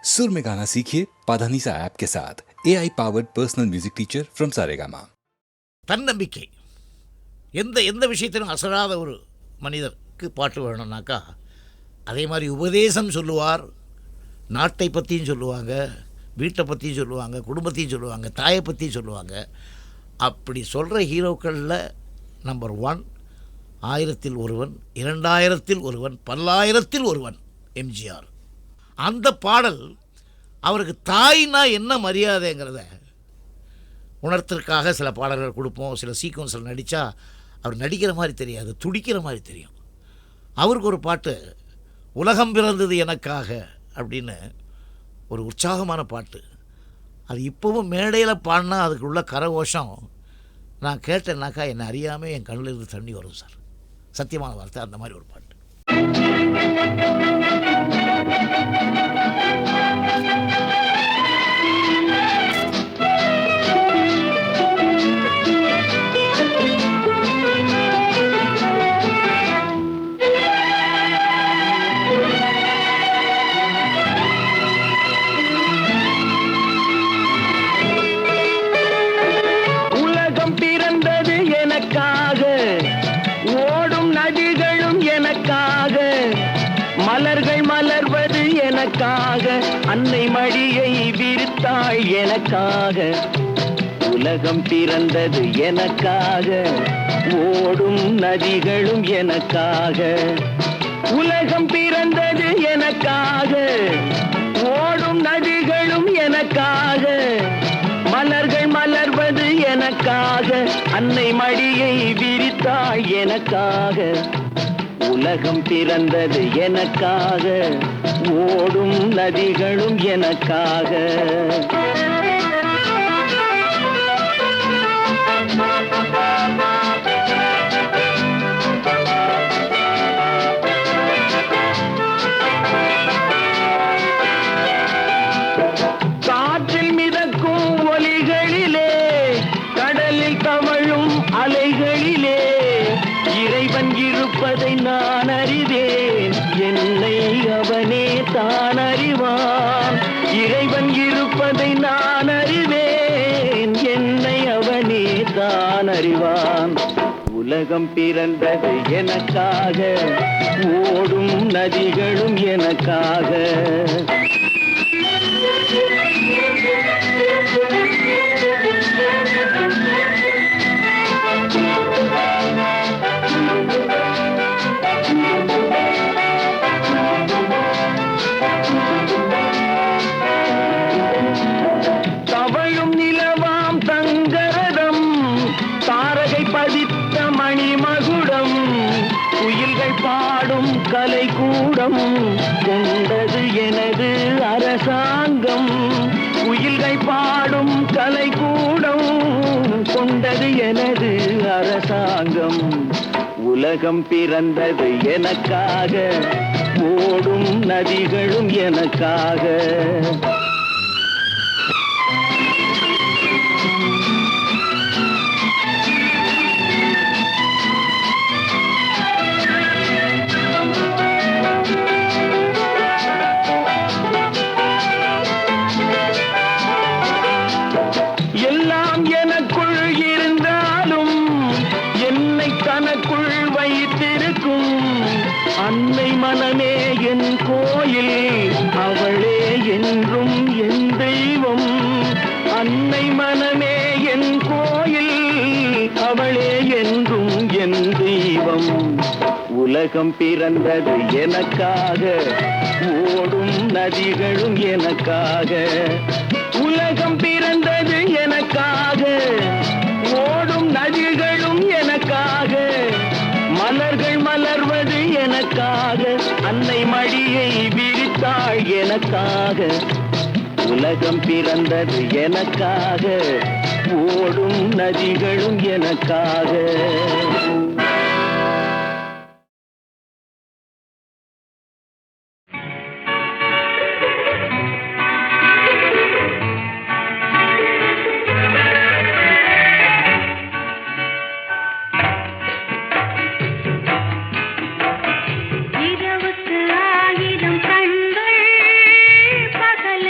सुर में गाना सीखिए पाधानीसा ऐप के साथ AI powered personal music teacher from Saregama. தன்னம்பிக்கை எந்த எந்த விஷயத்திலும் அசராத ஒரு மனிதருக்கு பாட்டு வேணும்னாக்கா அதே மாதிரி உபதேசம் சொல்லுவார். நாட்டை பற்றியும் சொல்லுவாங்க, வீட்டை பற்றியும் சொல்லுவாங்க, குடும்பத்தையும் சொல்லுவாங்க, தாயை பற்றியும் சொல்லுவாங்க. அப்படி சொல்கிற ஹீரோக்களில் நம்பர் 1 1000-ல் ஒருவன், 2000-ல் ஒருவன், 10,000-ல் ஒருவன் எம்ஜிஆர். அந்த பாடல் அவருக்கு தாய்னா என்ன மரியாதைங்கிறத உணர்த்திற்காக சில பாடல்கள் கொடுப்போம். சில சீக்வன்ஸில் நடித்தா அவர் நடிக்கிற மாதிரி தெரியாது, துடிக்கிற மாதிரி தெரியும். அவருக்கு ஒரு பாட்டு உலகம் பிறந்தது எனக்காக அப்படின்னு ஒரு உற்சாகமான பாட்டு. அது இப்போவும் மேடையில் பாடினா அதுக்கு உள்ள கரகோஷம் நான் கேட்டேன்னாக்கா என்னை அறியாமல் என் கண்ணில் இருந்து தண்ணி வரும் சார். சத்தியமான வார்த்தை. அந்த மாதிரி ஒரு பாட்டு. உலகம் பிறந்தது எனக்காக, ஓடும் நதிகளும் எனக்காக, மலர்கள் மலர்வது எனக்காக, அன்னை மடியை விரித்தாள் எனக்காக. உலகம் பிறந்தது எனக்காக, ஓடும் நதிகளும் எனக்காக. உலகம் பிறந்தது எனக்காக, ஓடும் நதிகளும் எனக்காக, மலர்கள் மலர்வது எனக்காக, அன்னை மடியை விரித்தாள் எனக்காக. உலகம் பிறந்தது எனக்காக, ஓடும் நதிகளும் எனக்காக. காற்றில் மிதக்கும் ஒலிகளிலே, கடலில் தவழும் அலைகளிலே, இறைவன் இருப்பதை நான் அறிவேன், என்னை அவனே தான் அறிவான். இறைவன் இருப்பதை நான் அறிவேன், என்னை அவனே தான் அறிவான். உலகம் பிறந்தது எனக்காக, ஓடும் நதிகளும் எனக்காக. தவழும் நிலவாம் தங்கரதம், தாரகை பதித்த மணிமகுடம், குயில்கள் பாடும் கலைக்கூடம், கொண்டது எனது அரசாங்கம். குயில்கள் பாடும் கலைக்கூடம், கொண்டது எனது அரசாங்கம். உலகம் பிறந்தது எனக்காக, ஓடும் நதிகளும் எனக்காக. எல்லாம் எனக்குள் இருந்தாலும் என்னை தனக்குள் வைத்திருக்கும் அன்னை மனமே என் கோயில், அவளே என்றும் என் தெய்வம். அன்னை மனமே என் கோயில், அவளே என்றும் என் தெய்வம். உலகம் பிறந்தது எனக்காக, ஓடும் நதிகளும் எனக்காக. உலகம் பிறந்தது எனக்காக, ஓடும் நதிகளும் எனக்காக, மலர்கள் மலர்வது எனக்காக, அன்னை மடியை விரித்தாள் எனக்காக. உலகம் பிறந்தது எனக்காக, ஓடும் நதிகளும் எனக்காக. இரவுக்கு 1000 கண்கள், பகல்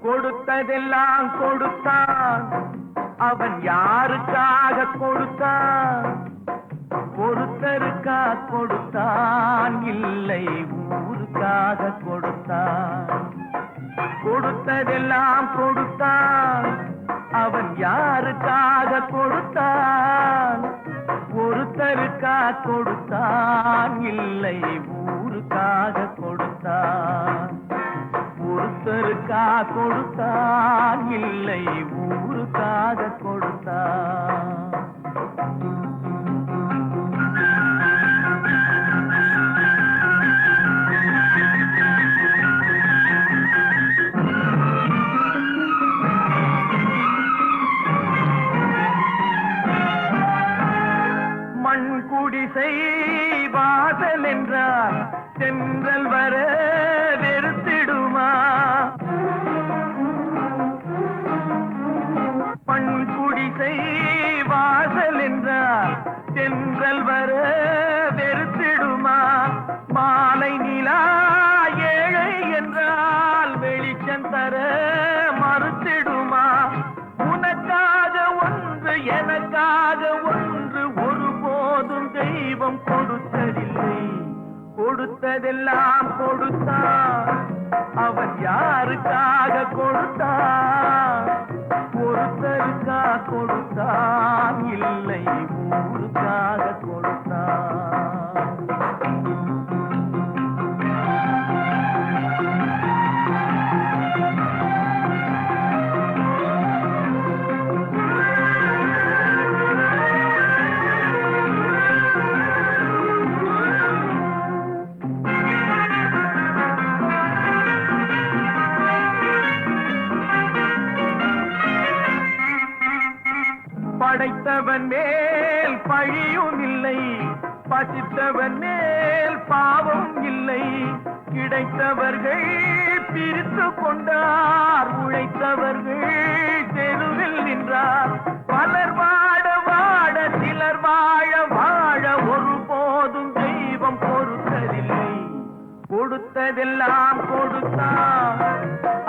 கொடுத்ததெல்லாம் கொடுத்தான், அவன் யாருக்காக கொடுத்தான்? ஒருத்தருக்கா கொடுத்தான், இல்லை ஊருக்காக கொடுத்தான். கொடுத்ததெல்லாம் கொடுத்தான், அவன் யாருக்காக கொடுத்தான்? ஒருத்தருக்கா கொடுத்தான், இல்லை ஊருக்காக கொடுத்தான். ஒருத்தருக்கா கொடுத்தான், இல்லை ஊருக்காக கொடுத்தான். மண் குடிசை வாசல் என்றால் தென்றல் வர வெறுத்திடுமா? மண் குடிசை வாசல் என்றால் தென்றல் வர வெறுத்திடுமா? மாலை நிலா ஏழை என்றால் வெளிச்சம் தர மறுத்திடுமா? உனக்காக ஒன்று எனக்காக ஒன்று ஒருபோதும் தெய்வம் கொடுத்ததில்லை. கொடுத்ததெல்லாம் கொடுத்தான், அவன் யாருக்காக கொடுத்தான்? ஒருத்தருக்கா கொடுத்தான், இல்லை ஊருக்காக கொடுத்தான். படைத்தவன் மேல் பழியும் இல்லை, பசித்தவன் மேல் பாவம் இல்லை. கிடைத்தவர்கள் பிரித்து கொண்டார், உழைத்தவர்கள் தெருவில் நின்றார். பலர் வாட வாட சிலர் வாழ வாழ ஒருபோதும் தெய்வம் பொறுத்ததில்லை. கொடுத்ததெல்லாம் கொடுத்தான்,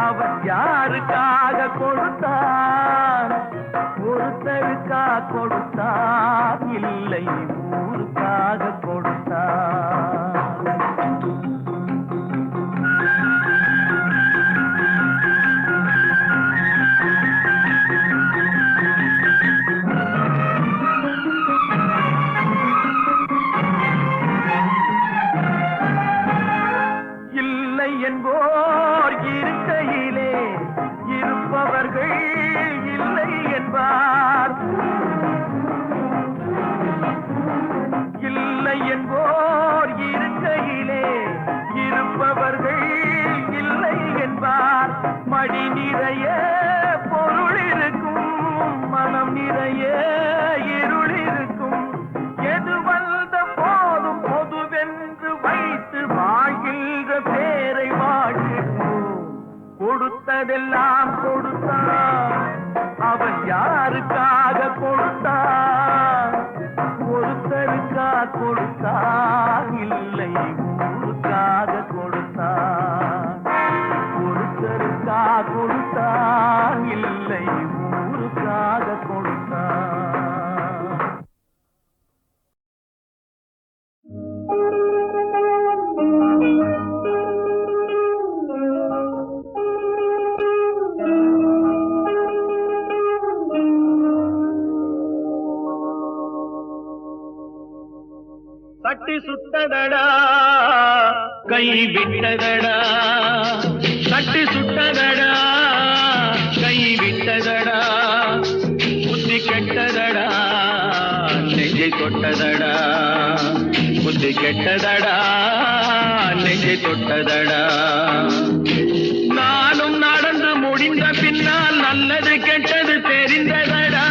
அவன் யாருக்காக கொடுத்தான்? ஒருத்தருக்கா கொடுத்தான், இல்லை ஊருக்காக கொடுத்தான். இல்லை என்போர் இருக்கையிலே இருப்பவர்கள் இல்லை என்பார். இல்லை என்போர் இருக்கையிலே இருப்பவர்கள் இல்லை என்பார். மடி நிறைய பொருள் இருக்கும், மனம் நிறைய இருள் இருக்கும். எது வந்த போதும் பொதுவென்று வைத்து வாழ்கின்ற பேரை வாழ்கிறோம். கொடுத்ததெல்லாம் கொடுத்தான், அவன் யாருக்காக கொடுத்தான்? ஒருத்தருக்கா கொடுத்தான், இல்லை ஊருக்காக கொடுத்தான். ஒருத்தருக்கா கொடுத்தான், இல்லை ஊருக்காக கொடுத்தான். தட்டி சுட்டதடா கை விட்டதடா, தட்டி சுட்டதடா கை விட்டதடா. புத்தி கெட்டதடா நெஞ்சை தொட்டதடா, புத்தி கெட்டதடா நெஞ்சை தொட்டதடா. நானும் நடந்து முடிந்த பின்னால் நல்லது கெட்டது தெரிந்ததடா.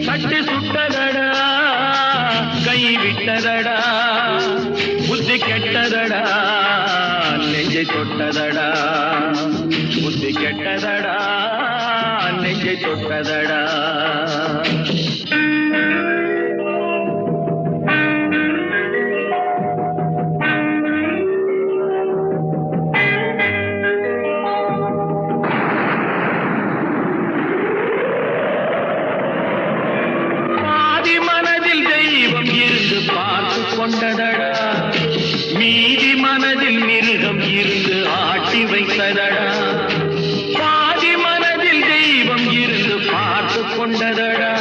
தட்டி சுட்டதடா கை விட்டதடா, புத்தி கெட்டதடா நெஞ்சை தொட்டதடா. கொண்டதடா புத்தி கெட்டதடா நெஞ்சை தொட்டதடா கொண்டதடா மீதி மனதில் மிருகம் இருந்து ஆட்டி வைத்ததடா பாதி மனதில் தெய்வம் இருந்து பார்த்து கொண்டதடா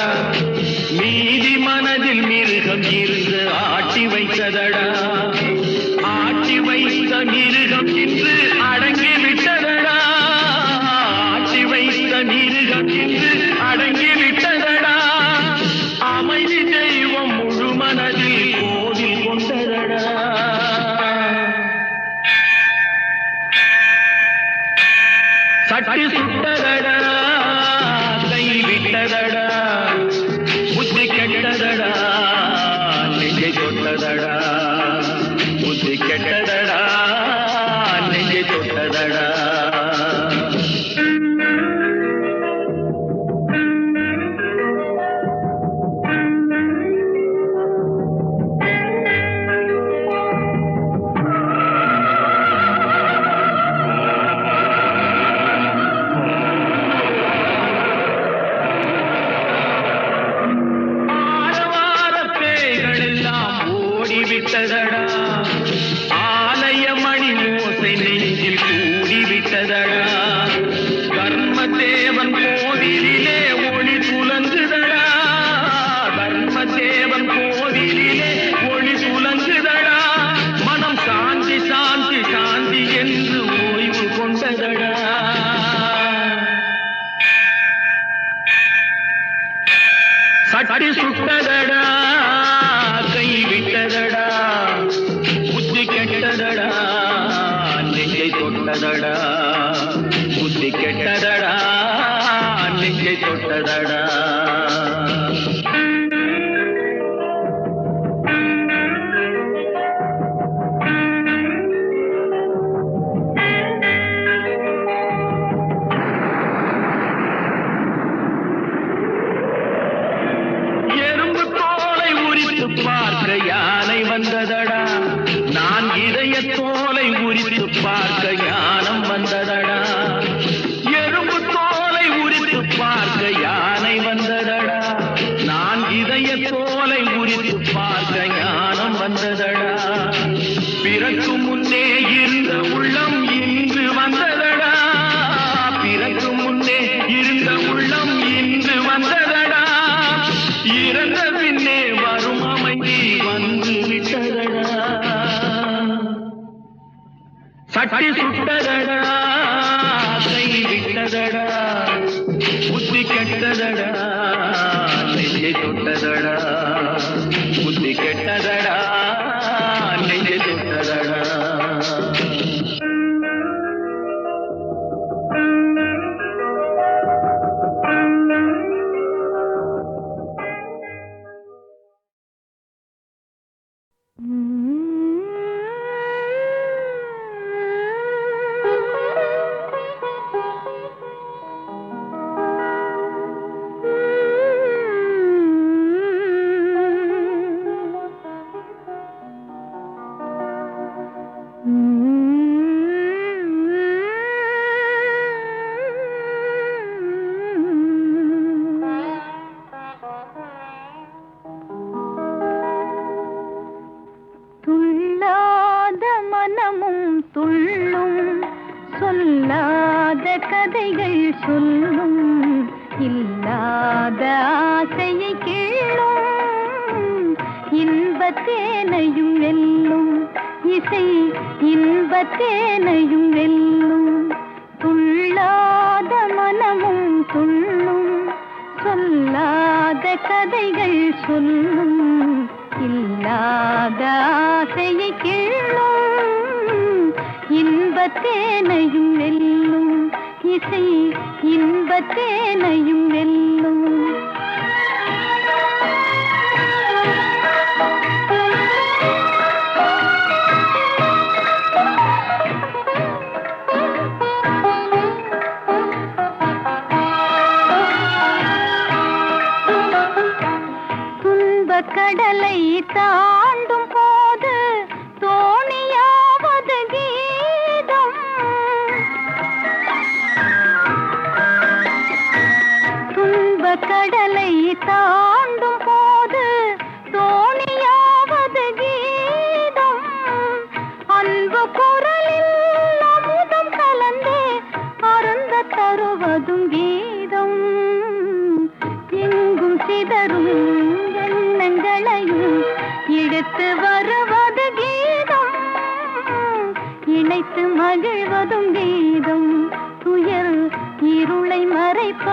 மீதி மனதில் மிருகம் இருந்து ஆட்டி வைத்ததடா ஆட்டி வைத்த மிருகம் இன்று அடங்கி விட்டதடா ஆட்டி வைத்த மிருகம் இன்று அடங்கி விட்டதடா அமைதி தெய்வம் முழு மனதில் சட்டி சுட்டதடா கை விட்டதடா புத்தி கெட்டதடா நெஞ்சை தொட்டதடா புத்தி கெட்டதடா நெஞ்சை தொட்டதடா விட்டதடா ஆலய மணி ஓசை நெஞ்சில் கூடிவிட்டதடா தர்மதேவன் கோவிலிலே ஒளி துலங்குதடா தர்மதேவன் கோவிலிலே ஒளி துலங்குதடா மனம் சாந்தி சாந்தி சாந்தி என்று ஓய்வு கொண்டதடா சட்டி சுட்டதடா கை விட்டதடா புத்தி கெட்டதடா நெஞ்சை தொட்டதடா புத்தி கெட்டதடா நெஞ்சை தொட்டதடா பார்க்க யானை வந்ததடா நான் இதய தோலை உரித்து பார்க்க ஞானம் வந்ததடா எறும்பு தோலை உரித்து பார்க்க யானை வந்ததடா நான் இதய தோலை உரித்து பார்க்க ஞானம் வந்ததடா பிறக்கு முன்னே இருந்த உள்ளம் இன்று வந்ததடா பிறக்கு முன்னே இருந்த உள்ளம் இன்று வந்ததடா இறந்த பின்னே வரும் அமைதி வந்து விட்டதடா சட்டி சுட்டதடா கை விட்டதடா புத்தி கெட்டதடா நெஞ்சை தொட்டதடா புத்தி கெட்டதடா நெஞ்சை தொட்டதடா கதைகள் சொல்லும் இல்லாத ஆசையை கேளும் இன்பத்தேனையும் வெல்லும் இசை இன்பத்தேனையும் வெல்லும் துள்ளாத மனமும் துள்ளும் சொல்லாத கதைகள் சொல்லும் இல்லாத ஆசையை கேளும் இன்பத்தேனையும் வெல்லும் இசை இன்பத்தேனையும் வெல்லும்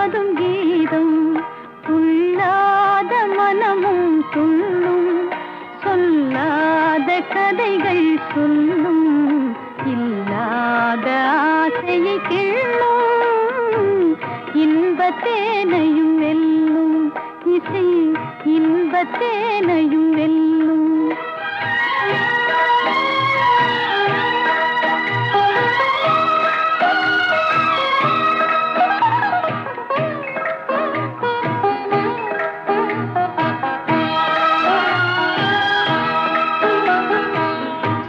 மகிழ்வதும் கீதம். துள்ளாத மனமும் துள்ளும், சொல்லாத கதைகள் சொல்லும், இல்லாத ஆசையை கிள்ளும், இன்பத்தேனையும் வெல்லும் இசை, இன்பத்தேனையும் வெல்லும்.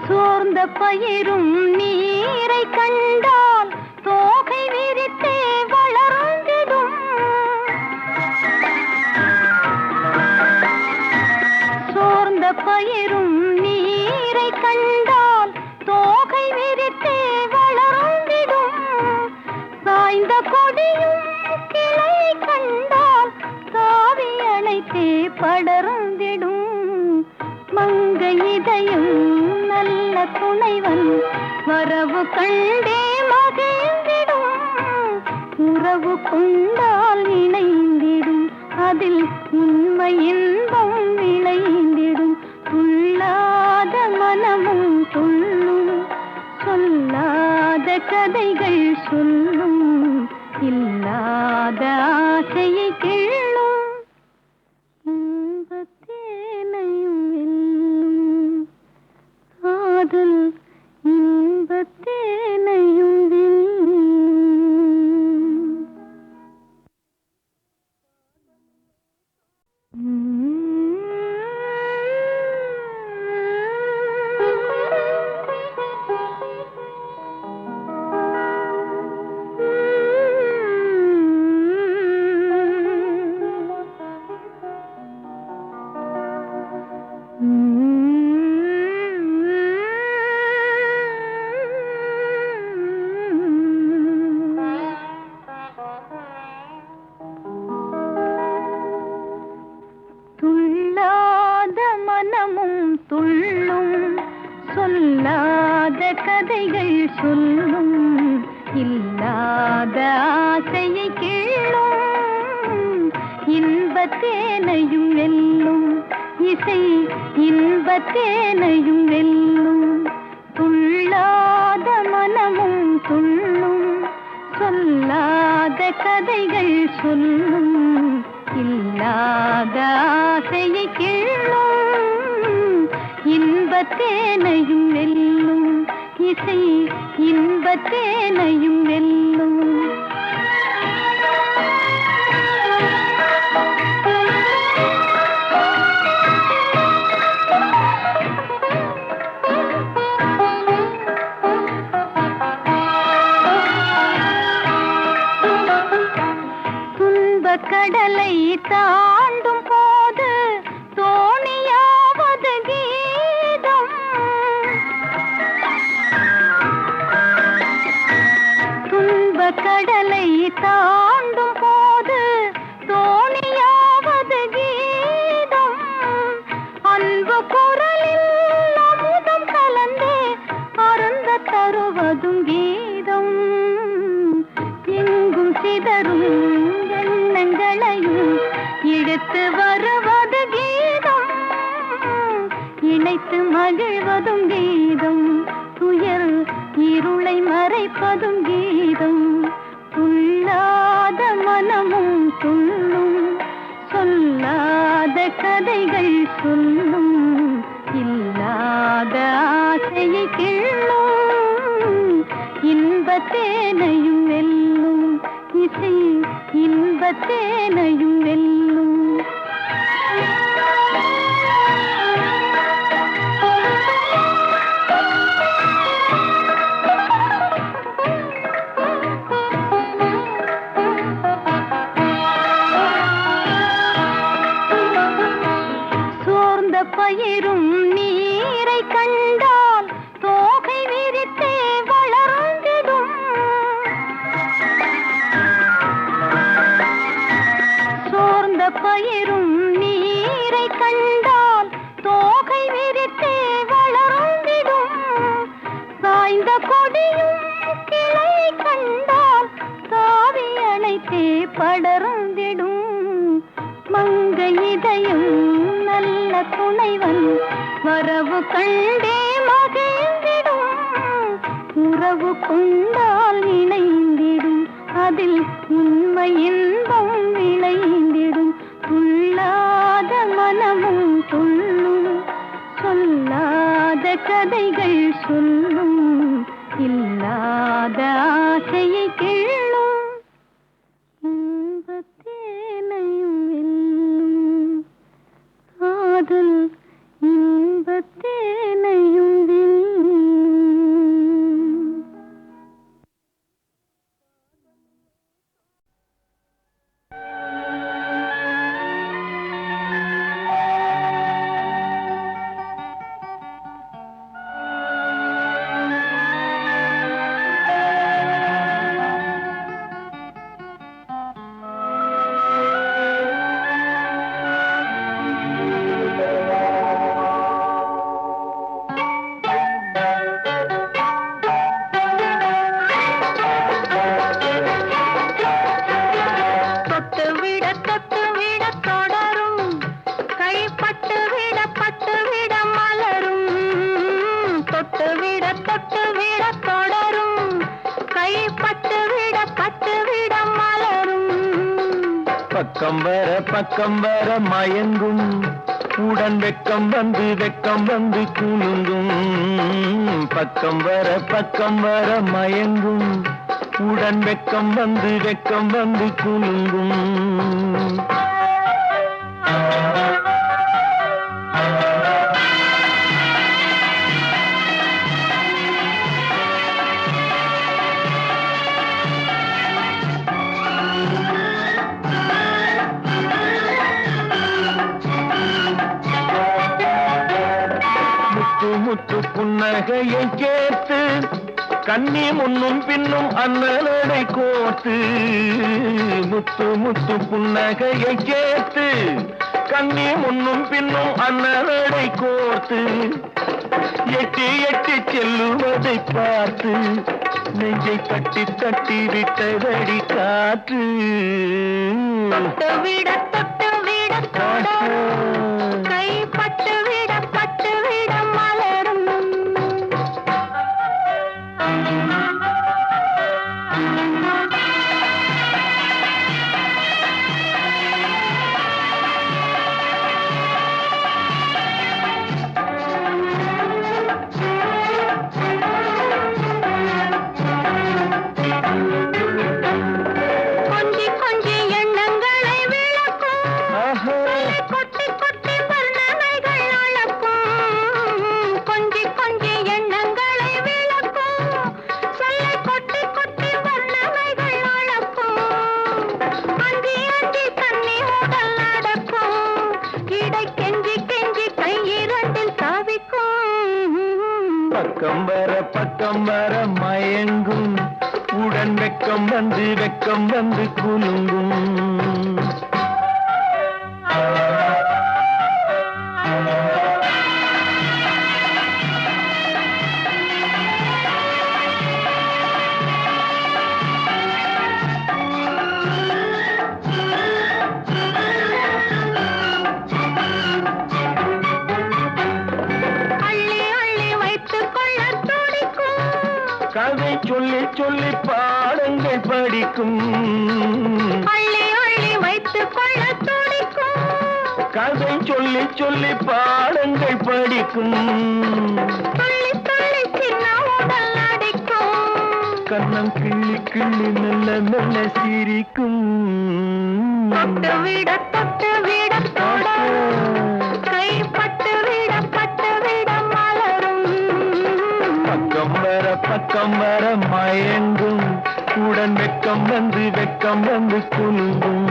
சோர்ந்த பயிரும் நீரை கண்டால் தோகை விரித்தே வளர்ந்திடும். சோர்ந்த பயிரும் நீரை கண்டால் தோகை விரித்தே வளர்ந்திடும். சாய்ந்த கொடியும் கிளை கண்டால் தாவி அணைத்தே படர்ந்திடும். மங்க இதயம் நல்ல துணைவன் வரவு கண்டே மகிழ்ந்திடும். உறவு கொண்டால் இணைந்திடும், அதில் உண்மை இன்பம் விளைந்திடும். துள்ளாத மனமும் துள்ளும், சொல்லாத கதைகள் சொல்லும், இல்லாத ஆசையை கிள்ளும், இன்பத்தேனையும் வெல்லும். காதல் இன்பத்தேனையும் வெல்லும். துள்ளாத மனமும் துள்ளும், சொல்லாத கதைகள் சொல்லும், இல்லாத ஆசையை கிள்ளும், இன்பத்தேனையும் வெல்லும் இசை, இன்பத்தேனையும் வெல்லும். துள்ளாத மனமும் துள்ளும், சொல்லாத கதைகள் சொல்லும், இல்லாத ஆசையை கிள்ளும், இன்பத்தேனையும் வெல்லும் இசை, இன்பத்தேனையும் வெல்லும். துன்பக் கடலை தாண்டும் போது தோணியாவது கீதம். துன்பக் கடலை தாண்டும் போது தோணியாவது கீதம். அன்பு குரலில் அமுதம் கலந்தே அருந்த தருவதும் கீதம். எங்கும் சிதறும் எண்ணங்களையும் இழுத்து வருவது கீதம். இணைத்து மகிழ்வதும் கீதம், துயர் இருளை மறைப்பதும் கீதம். துள்ளாத மனமும் துள்ளும், சொல்லாத கதைகள் சொல்லும், இல்லாத ஆசையை கிள்ளும், இன்பத்தேனையும் வெல்லும் இசை, இன்பத்தேனையும் வெல்லும். சோர்ந்த பயிரும் நீரை கண்டால் தோகை விரித்தே வளர்ந்திடும். சோர்ந்த பயிரும் நீரை கண்டால் தோகை விரித்தே வளர்ந்திடும். சாய்ந்த கொடியும் கிளை கண்டால் தாவி அணைத்தே விரித்தே படர்ந்திடும் மங்கை இதயம் நல்ல துணைவன் வரவு கண்டே மகிழ்ந்திடும் உறவு கொண்டால் இணைந்திடும் அதில் உண்மை இன்பம் விளைந்திடும் துள்ளாத மனமும் துள்ளும் சொல்லாத கதைகள் சொல்லும் இல்லாத ஆசையை கிள்ளும் இன்பத்தேனையும் வெல்லும் காதல் இன்பத்தேனையும் வெல்லும். பக்கம் வர மயங்கும் உடன் வெக்கம் வந்து குலுங்கும் பக்கம் வர மயங்கும் உடன் வெக்கம் வந்து குலுங்கும் முத்து புன்னகையை கேட்டு கண்ணி முன்னும் பின்னும் அண்ணலடை கோத்து முத்து புன்னகையை கேட்டு கண்ணி முன்னும் பின்னும் அண்ணலடை கோத்து எட்டி செல்லுவதை பார்த்து நெஞ்சை தட்டி விட்டதடி காற்று தொட்டு விட கை பட்டு விட மலரும் கொஞ்சி எண்ணங்களை விளக்கும் கொட்டி வர்ணனைகள் அளக்கும் கொஞ்சி எண்ணங்களை விளக்கும் சொல்லை கொட்டி வர்ணனைகள் அளக்கும் அஞ்சி தண்ணி உடல் நடக்கும் இடை கெஞ்சி கையிரண்டில் தவிக்கும் பக்கம் வர மயங்கும் உடன் வெக்கம் வந்து குலுங்கும் கதை சொல்லி பாடங்கள் படிக்கும் அள்ளி வைத்துக் கொள்ள துடிக்கும் கதை சொல்லி பாடங்கள் படிக்கும் துள்ளி சின்ன உடல் அடிக்கும் கண்ணம் கிள்ளி மெல்ல சிரிக்கும் தொட்டு விட கை பட்டு விட மலரும் பக்கம் வர மயங்கும் உடன் வெக்கம் வந்து குலுங்கும்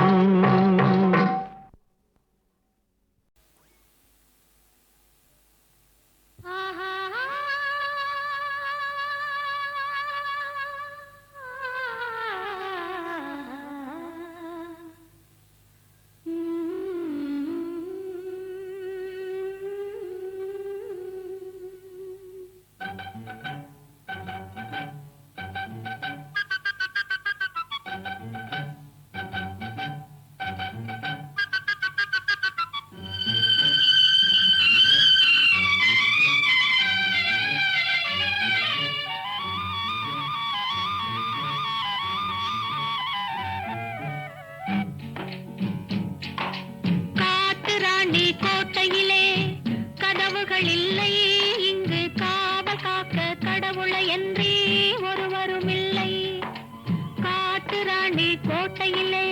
கோட்டையிலே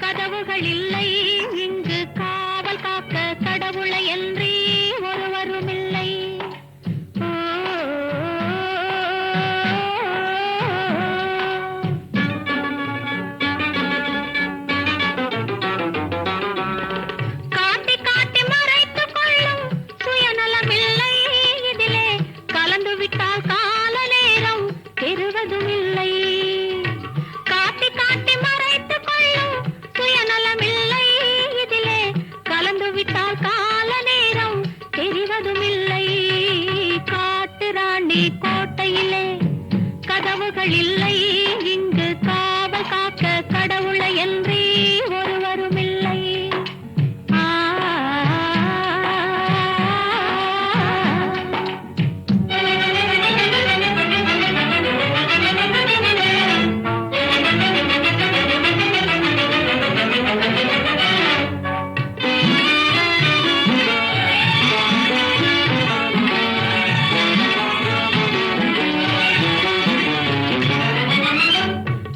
கதவுகள் இல்லை, இங்கு காவல் காக்க கடவுளை என்றே ஒருவரும் இல்லை. காட்டி காட்டி மறைத்துக் கொள்ளும் சுயநலமில்லை, இதிலே கலந்து விட்டால் கால நேரம் பெறுவதும் இல்லை. காட்டி காட்டி மறைத்துக் கொள்ளும் சுயநலமில்லை, இதிலே கலந்து விட்டால் கால நேரம் தெரிவதும் இல்லை. காட்டு ராணி கோட்டையிலே கதவுகள் இல்லை, இங்கு காவல் காக்க கடவுளை என்றே ஒருவரும் இல்லை.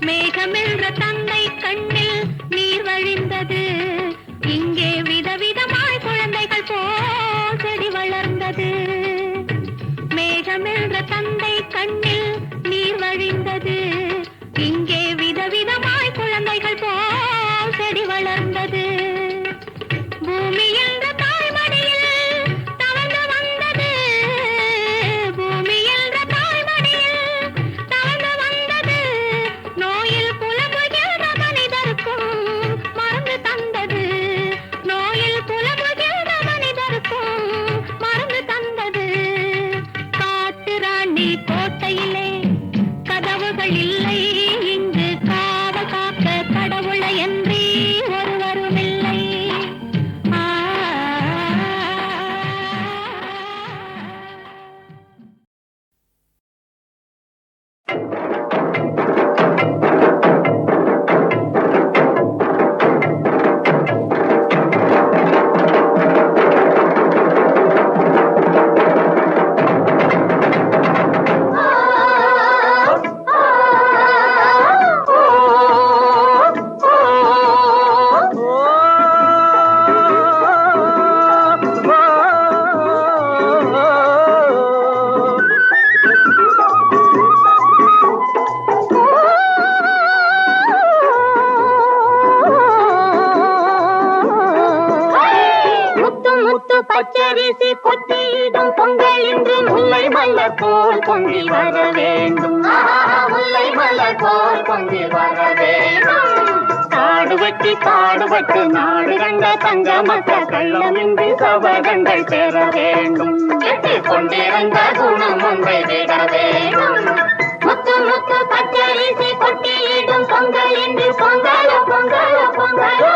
மேகமென்ற தந்தை கண்ணில் நீர் வழிந்தது, இங்கே விதவிதமாய் குழந்தைகள் போல் செடி வளர்ந்தது. மேகமென்ற தந்தை கண்ணில் நீர் வழிந்தது, இங்கே விதவிதமாய் குழந்தைகள் போல் செடி வளர்ந்தது. பூமி என்ற தாய்மடியில் தவழ்ந்து வந்தது, பூமி என்ற தாய்மடியில் தவழ்ந்து வந்தது. நோயில் புலம்புகின்ற மனிதருக்கும் மருந்து தந்தது, நோயில் புலம்புகின்ற மனிதருக்கும் மருந்து தந்தது. காட்டு ராணி கோட்டையிலே கதவுகள் இல்லை, இங்கு காவல் காக்க கடவுளை என்றே ஒருவரும் இல்லை. முத்து முத்து பச்சரிசி கொட்டியிடும் பொங்கல் இன்று முல்லை மலர் போல் பொங்கி வர வேண்டும். முல்லை மலர் போல் பொங்கி வர வேண்டும். காடுபட்டு நாடு கண்ட தங்க மக்கள் கள்ளமின்றி சபதங்கள் பெற வேண்டும். எட்டிக் கொண்டிருந்த குணம் ஒன்றை விட வேண்டும். முத்து முத்து பச்சரிசி கொட்டியிடும் பொங்கல் இன்று பொங்கலோ பொங்கலோ பொங்கலோ.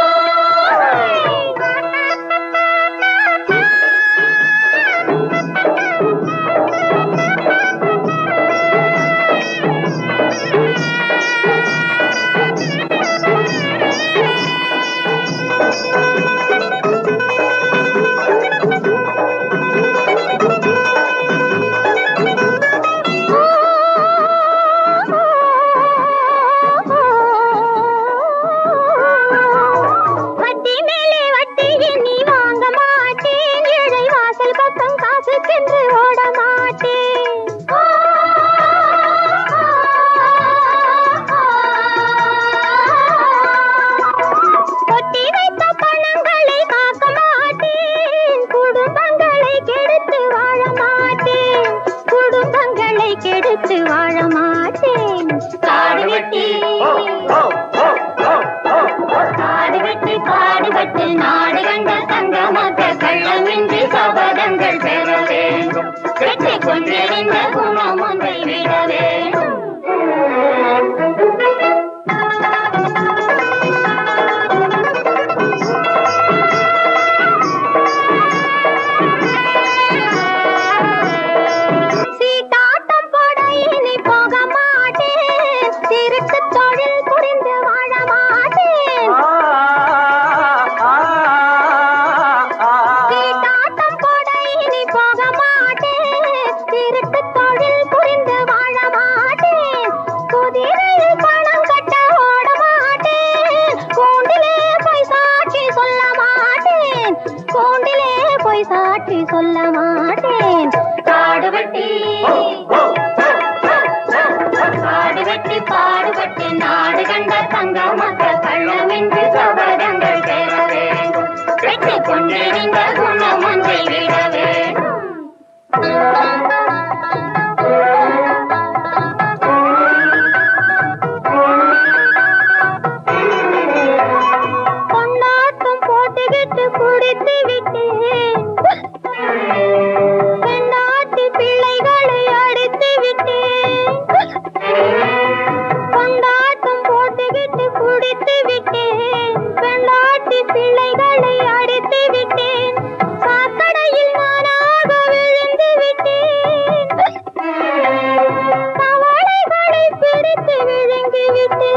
பார்த்து விழுங்கி விட்டு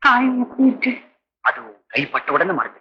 காயம் எப்படி இருக்கு? அது கைப்பட்ட உடனே மறந்து.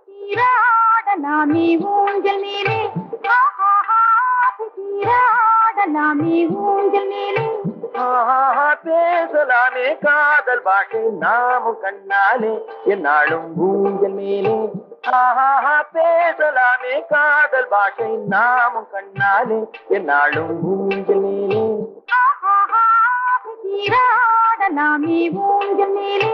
சீராடலாமே ஊஞ்சல் மேலே சீராடலாமே ஊஞ்சல் மேலே பேசலாமே காதல் பாஷை நாமும் கண்ணாலே என்னாலும் ஊஞ்சல் மேலே பேசலாமே காதல் பாஷை நாமும் கண்ணாலே என்னாலும் ஊஞ்சல் மேலே சீராடலாமே ஊஞ்சல் மேலே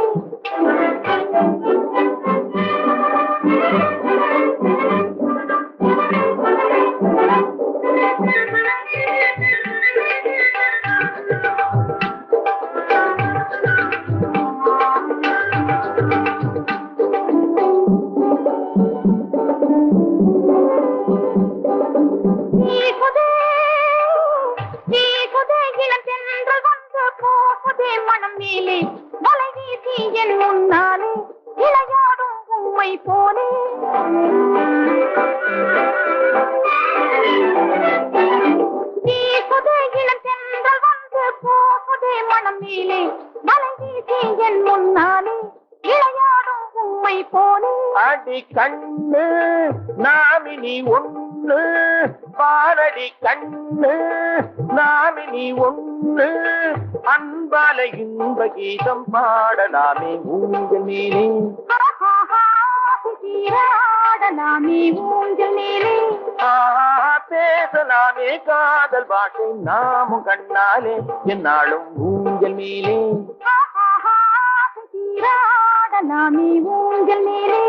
மனம் மேலே வலை வீசி என் முன்னாலே விளையாடும் உம்மை போலே இளந்தென்றல் வந்து போகுதே மனம் மேலே வலை வீசி என் முன்னாலே விளையாடும் உம்மை போலே அடி கண்ணு நாமினி ஒண்ணு பாரடி கண்ணு நாமினி ஒண்ணு அன்பால இன்ப கீதம் பாடலாமே ஊஞ்சல் மேலே சீராடலாமே ஊஞ்சல் மேலே பேசலாமே காதல் பாஷை நாமும் கண்ணாலே என்னாலும் ஊஞ்சல் மேலே சீராடலாமே ஊஞ்சல் மேலே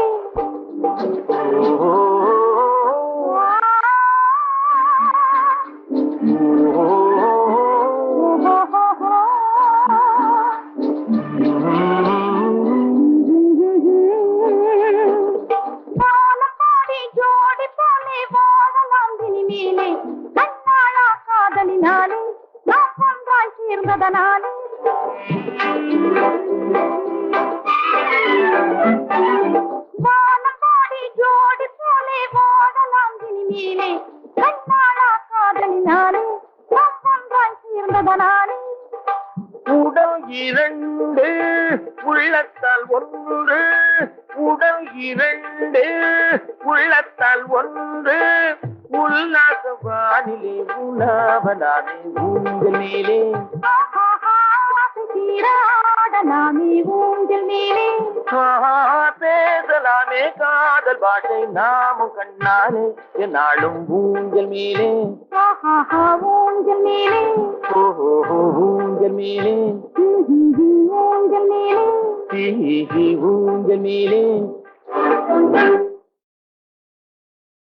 ஜோடி போலே வாழலாம் இனிமேலே கண்ணாளா காதலினாலே நாம் ஒன்றாய் சேர்ந்ததனாலே வானம்பாடி ஜோடி போலே வாழலாம் இனிமேலே கண்ணாளா காதலினாலே நாம் ஒன்றாய் சேர்ந்ததனாலே உடல் இரண்டு உள்ளத்தால் ஒன்று உடல் இரண்டு உள்ளத்தால் ஒன்று உல்லாச வானிலே உலாவலாமே ஊஞ்சல் மேலே சீராடலாமே ஊஞ்சல் மேலே பேசலாமே காதல் பாஷை நாமும் கண்ணாலே என்னாலும் ஊஞ்சல் மேலே ஊஞ்சல் மேலே ஊஞ்சல் மேலே ஊஞ்சல் மேலே ஊஞ்சல் மேலே